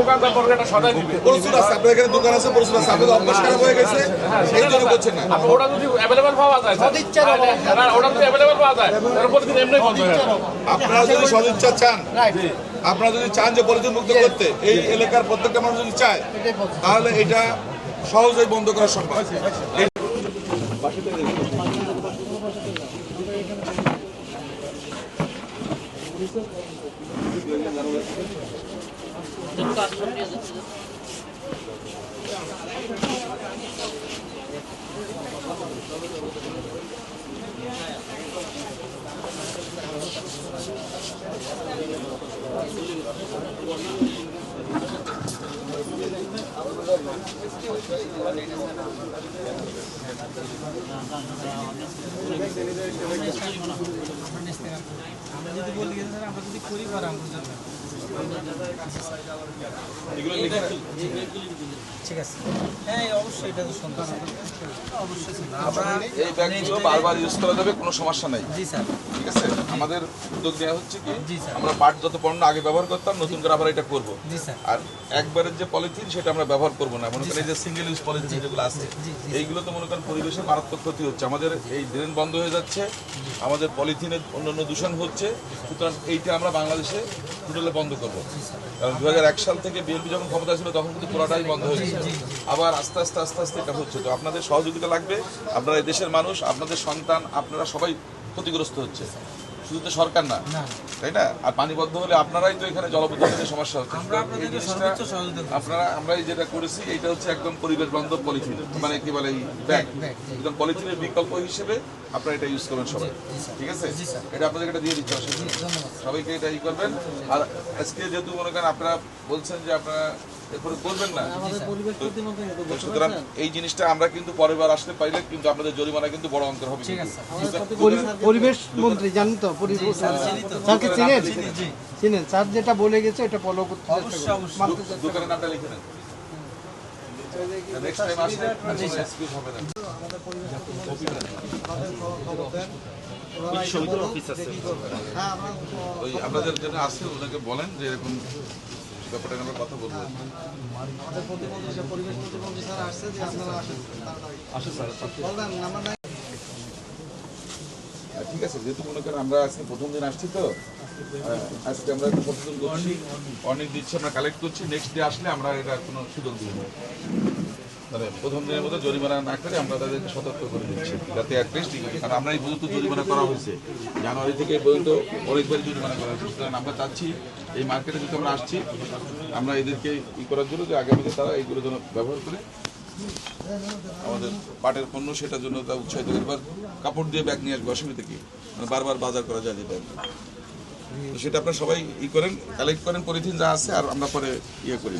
দোকানদার পকেটটা সদাই দিবে। প্রচুর আছে, আপনার এখানে দোকান আছে, প্রচুর আছে, আপনাদের অভ্যাস খারাপ হয়ে গেছে, সেই জন্য করছেন না। ওটা যদি অ্যাভেলেবল পাওয়া যায়, ওটা যদি অ্যাভেলেবল পাওয়া যায়, তাহলে প্রতিদিন এমনি বন্ধ হয়ে যাবে। আপনারা যদি সদিচ্ছা চান, আপনারা যদি চান যে পলিথিন মুক্ত করতে, এই এলাকার প্রত্যেকটা মানুষ যদি চায়, তাহলে এটা সহজেই বন্ধ করা সম্ভব। আমরা যদি বলি আমরা যদি করি ঠিক আছে, হ্যাঁ অবশ্যই এটা তো সুন্দর, অবশ্যই এই ব্যাগগুলো বারবার ইউজ করা যাবে, কোনো সমস্যা নাই। জি স্যার, ঠিক আছে, আমাদের উদ্যোগ নেওয়া হচ্ছে কি, জি স্যার, আমরা পাট যত পণ্য আগে ব্যবহার করতাম, নতুন করে আবার এটা করবো। জি স্যার, আর একবারের যে পলিথিন সেটা আমরা ব্যবহার করবো না। মনে করেন এই যে সিঙ্গেল ইউজ পলিথিন যেগুলো আছে, এইগুলো তো মনে করেন পরিবেশের মারাত্মক ক্ষতি হচ্ছে, আমাদের এই ড্রেন বন্ধ হয়ে যাচ্ছে, আমাদের পলিথিনের অন্যান্য দূষণ হচ্ছে। সুতরাং এইটা আমরা বাংলাদেশে টোটালে বন্ধ করবো। কারণ 2001 সাল থেকে বিএনপি যখন ক্ষমতা ছিল তখন কিন্তু পুরোটাই বন্ধ হয়েছে, আবার আস্তে আস্তে আস্তে আস্তে এটা হচ্ছে। তো আপনাদের সহযোগিতা লাগবে, আপনারা এই দেশের মানুষ, আপনাদের সন্তান, আপনারা সবাই ক্ষতিগ্রস্ত হচ্ছে, শুধু তো সরকার না, তাই না? আর পানিবদ্ধ হলে আপনারাই তো এখানে জলবদ্ধতার সমস্যা হচ্ছে। আপনারা আমরা এই যেটা করেছি এইটা হচ্ছে একদম পরিবেশ বান্ধব পলিথিন, মানে কি বলে এই ব্যাগ, একদম পলিথিনের বিকল্প হিসেবে আপনারা এটা ইউজ করবেন সবাই। ঠিক আছে, এটা আপনাদের এটা দিয়ে দিচ্ছি, সবাইকে এটা ই করবেন। আর আজকে যেহেতু মনে করেন আপনারা বলছেন যে আপনারা এরপরে করবেন না, সুতরাং এই জিনিসটা আমরা কিন্তু পরের বার আসতে পাইলে কিন্তু আপনাদের জরিমানা কিন্তু বড় অঙ্কের হবে। পরিবেশ মন্ত্রী জানেন তো, স্যারকে চিনেন? চিনেন, স্যার যেটা বলে গেছে এটা ফলো করতে চেষ্টা করুন। দোকানের নামটা লিখে নেন, নেক্সট টাইম আসলে এক্সকিউজ হবে না। ওই আপনাদের যেটা আছে ওনাকে বলেন যে এরকম ব্যাপারটা আমরা কথা বলবো। আমাদের প্রতিমন্ত্রী পরিবেশ প্রতিমন্ত্রী স্যার আসছে, যে আপনারা আসেন, বলবেন নাম্বার নাই। ঠিক আছে, যেহেতু মনে করেন আমরা আজকে প্রথম দিন আসছি, তো আজকে আমরা একটা প্রতিদিন করছি, অনেক দিচ্ছি, আমরা কালেক্ট করছি, নেক্সট ডে আসলে আমরা এটা কোনো সুযোগ দিব না। মানে প্রথম দিনের মধ্যে জরিমানা না করে আমরা তাদেরকে সতর্ক করে দিচ্ছি, যাতে অ্যাটলিস্ট, কারণ আমরা এই পর্যন্ত জরিমানা করা হয়েছে, জানুয়ারি থেকে এই পর্যন্ত অনেকবারই জরিমানা করা হয়েছে। সুতরাং আমরা চাচ্ছি এই মার্কেটে যেহেতু আমরা আসছি, আমরা এদেরকে ই করার জন্য যে আগামীতে তারা এইগুলো যেন ব্যবহার করে আমাদের পাটের পণ্য সেটার জন্য তা উৎসাহিত করে। এবার কাপড় দিয়ে ব্যাগ নিয়ে আসবে, অসুবিধা কি, মানে বারবার বাজার করা যায় যেটা, তো সেটা আপনারা সবাই ই করেন, কালেক্ট করেন পলিথিন যা আছে, আর আমরা পরে ইয়ে করি।